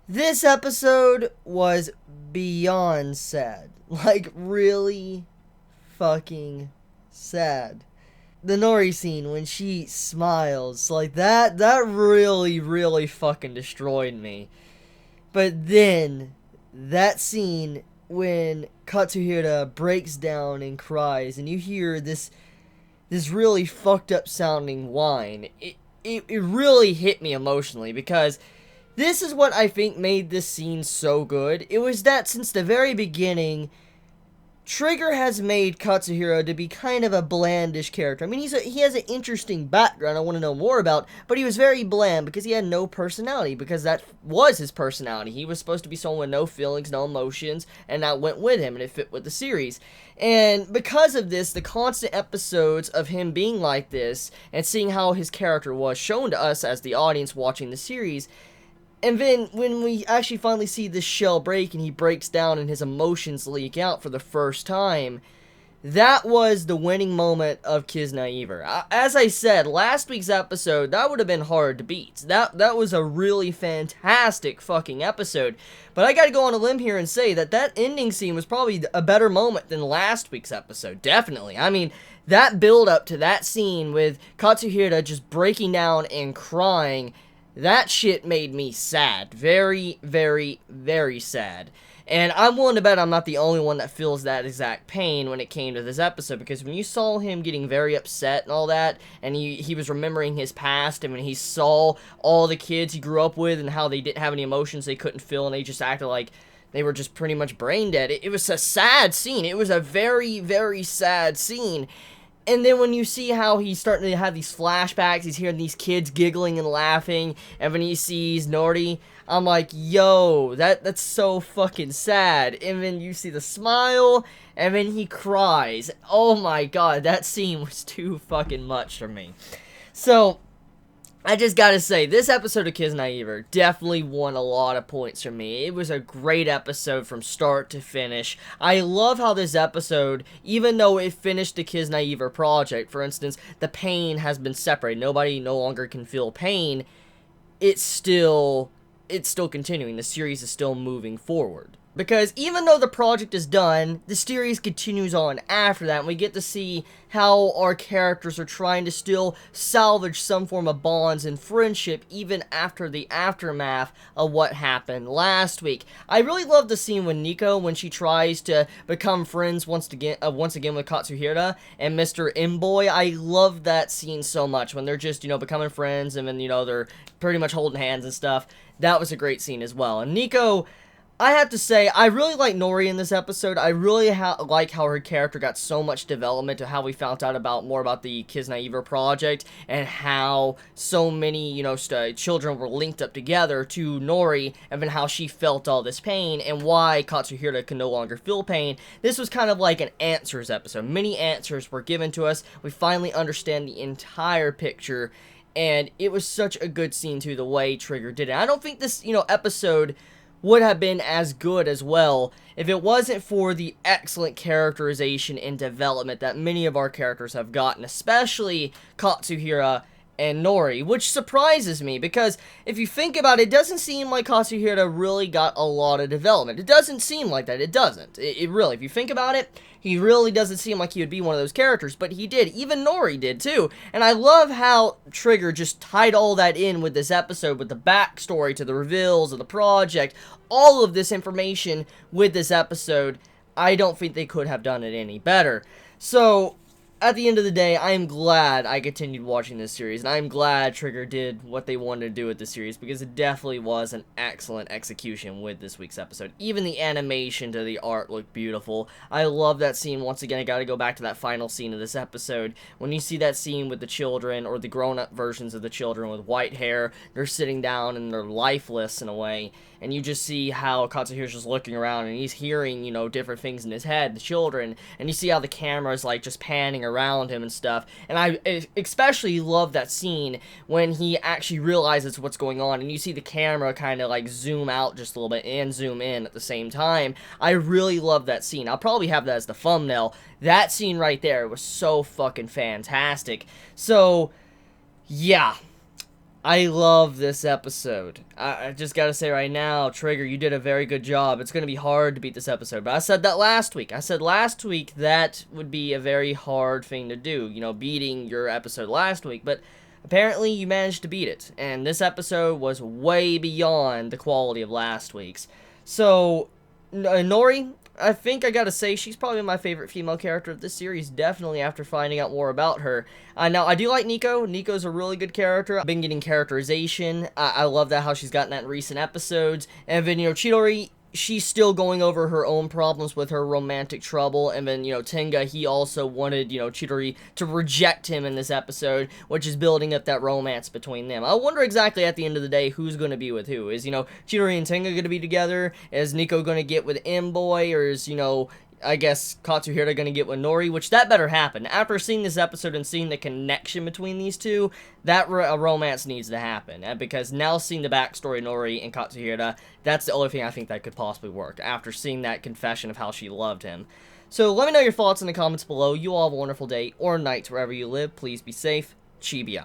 This episode was beyond sad. Like, really fucking sad. The Nori scene when she smiles, like that really fucking destroyed me. But then, that scene when Katsuhira breaks down and cries, and you hear this really fucked up sounding whine, it really hit me emotionally, because this is what I think made this scene so good. It was that since the very beginning, Trigger has made Katsuhira to be kind of a blandish character. I mean, he has an interesting background I want to know more about, but he was very bland because he had no personality, because that was his personality. He was supposed to be someone with no feelings, no emotions, and that went with him, and it fit with the series. And because of this, the constant episodes of him being like this, and seeing how his character was shown to us as the audience watching the series, and then, when we actually finally see this shell break and he breaks down and his emotions leak out for the first time, that was the winning moment of Kiznaiver. As I said, last week's episode, that would have been hard to beat. That was a really fantastic fucking episode. But I gotta go on a limb here and say that ending scene was probably a better moment than last week's episode. Definitely. I mean, that build up to that scene with Katsuhira just breaking down and crying, that shit made me sad. Very sad. And I'm willing to bet I'm not the only one that feels that exact pain when it came to this episode, because when you saw him getting very upset and all that, and he was remembering his past, and when he saw all the kids he grew up with and how they didn't have any emotions, they couldn't feel, and they just acted like they were just pretty much brain dead. It was a sad scene. It was a very sad scene. And then when you see how he's starting to have these flashbacks, he's hearing these kids giggling and laughing, and when he sees Nori, I'm like, yo, that's so fucking sad. And then you see the smile, and then he cries. Oh my god, that scene was too fucking much for me. So, I just gotta say, this episode of Kiznaiver definitely won a lot of points from me. It was a great episode from start to finish. I love how this episode, even though it finished the Kiznaiver project, for instance, the pain has been separated. Nobody no longer can feel pain. It's still continuing. The series is still moving forward. Because even though the project is done, the series continues on after that, and we get to see how our characters are trying to still salvage some form of bonds and friendship even after the aftermath of what happened last week. I really love the scene with Nico when she tries to become friends once again with Katsuhira and Mr. M-Boy. I love that scene so much when they're just, becoming friends, and then, they're pretty much holding hands and stuff. That was a great scene as well. And Nico, I have to say, I really like Nori in this episode. I really like how her character got so much development, to how we found out more about the Kiznaiver project, and how so many, children were linked up together to Nori, and then how she felt all this pain, and why Katsuhira can no longer feel pain. This was kind of like an answers episode. Many answers were given to us. We finally understand the entire picture, and it was such a good scene, too, the way Trigger did it. I don't think this, episode would have been as good as well if it wasn't for the excellent characterization and development that many of our characters have gotten, especially Katsuhira and Nori, which surprises me, because if you think about it, it doesn't seem like Katsuhira really got a lot of development. It doesn't seem like that. It doesn't. It really, if you think about it, he really doesn't seem like he would be one of those characters, but he did. Even Nori did, too. And I love how Trigger just tied all that in with this episode, with the backstory to the reveals of the project, all of this information with this episode. I don't think they could have done it any better. So, at the end of the day, I am glad I continued watching this series, and I am glad Trigger did what they wanted to do with the series, because it definitely was an excellent execution with this week's episode. Even the animation to the art looked beautiful. I love that scene. Once again, I gotta go back to that final scene of this episode. When you see that scene with the children, or the grown-up versions of the children with white hair, they're sitting down and they're lifeless in a way, and you just see how Katsuhira's just looking around, and he's hearing, different things in his head, the children, and you see how the camera's, just panning around him and stuff, and I especially love that scene when he actually realizes what's going on, and you see the camera kind of, zoom out just a little bit and zoom in at the same time. I really love that scene. I'll probably have that as the thumbnail. That scene right there was so fucking fantastic. So, yeah. I love this episode. I just gotta say right now, Trigger, you did a very good job. It's gonna be hard to beat this episode, but I said that last week. I said last week that would be a very hard thing to do, you know, beating your episode last week, but apparently you managed to beat it, and this episode was way beyond the quality of last week's. So, Nori, I think I gotta say, she's probably my favorite female character of this series, definitely after finding out more about her. Now, I do like Nico. Nico's a really good character. I've been getting characterization. I love that, how she's gotten that in recent episodes. And then, you know, Chidori, she's still going over her own problems with her romantic trouble, and then, you know, Tenga, he also wanted, you know, Chidori to reject him in this episode, which is building up that romance between them. I wonder exactly at the end of the day who's going to be with who. Is, you know, Chidori and Tenga going to be together? Is Nico going to get with M-Boy? Or is, you know, I guess Katsuhira gonna get with Nori, which that better happen. After seeing this episode and seeing the connection between these two, that romance needs to happen. Because now seeing the backstory of Nori and Katsuhira, that's the only thing I think that could possibly work, after seeing that confession of how she loved him. So let me know your thoughts in the comments below. You all have a wonderful day or night wherever you live. Please be safe. Chibi out.